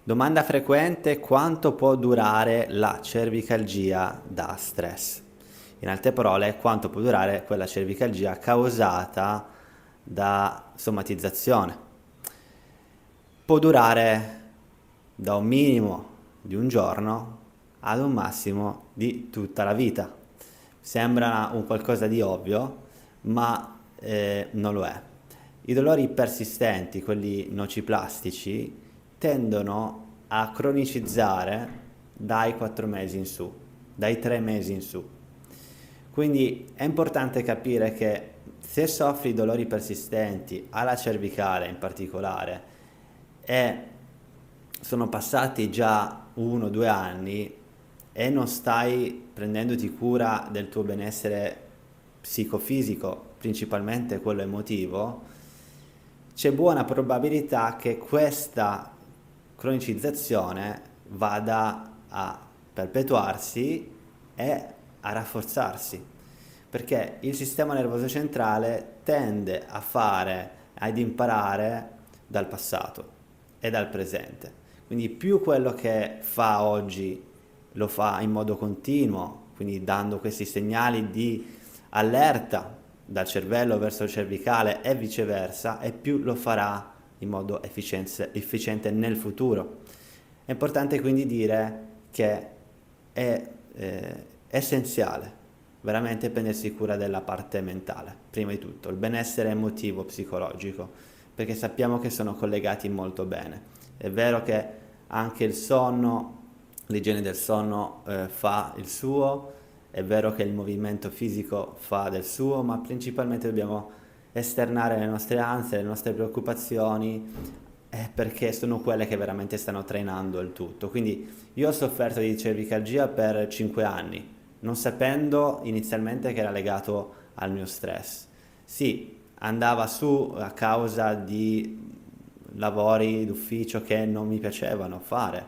Domanda frequente: quanto può durare la cervicalgia da stress? In altre parole, quanto può durare quella cervicalgia causata da somatizzazione? Può durare da un minimo di un giorno ad un massimo di tutta la vita. Sembra un qualcosa di ovvio, ma non lo è. I dolori persistenti, quelli nociplastici, tendono a cronicizzare dai 4 mesi in su, dai 3 mesi in su. Quindi è importante capire che se soffri dolori persistenti alla cervicale in particolare e sono passati già 1 o 2 anni e non stai prendendoti cura del tuo benessere psicofisico, principalmente quello emotivo, c'è buona probabilità che questa cronicizzazione vada a perpetuarsi e a rafforzarsi, perché il sistema nervoso centrale tende a fare, ad imparare dal passato e dal presente. Quindi più quello che fa oggi lo fa in modo continuo, quindi dando questi segnali di allerta dal cervello verso il cervicale e viceversa, e più lo farà in modo efficiente nel futuro. È importante quindi dire che è essenziale veramente prendersi cura della parte mentale, prima di tutto, il benessere emotivo, psicologico, perché sappiamo che sono collegati molto bene. È vero che anche il sonno, l'igiene del sonno fa il suo, è vero che il movimento fisico fa del suo, ma principalmente dobbiamo esternare le nostre ansie, le nostre preoccupazioni, perché sono quelle che veramente stanno trainando il tutto. Quindi io ho sofferto di cervicalgia per 5 anni, non sapendo inizialmente che era legato al mio stress. Sì, andava su a causa di lavori d'ufficio che non mi piacevano fare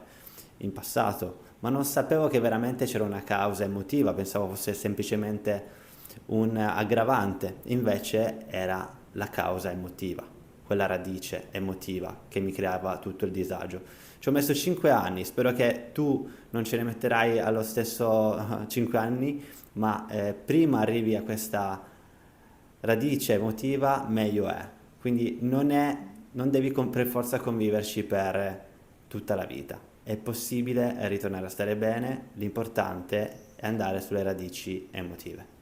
in passato, ma non sapevo che veramente c'era una causa emotiva, pensavo fosse semplicemente un aggravante, invece era la causa emotiva, quella radice emotiva che mi creava tutto il disagio. Ci ho messo 5 anni, spero che tu non ce ne metterai allo stesso 5 anni, ma prima arrivi a questa radice emotiva, meglio è. Quindi non devi per forza conviverci per tutta la vita. È possibile ritornare a stare bene, l'importante è andare sulle radici emotive.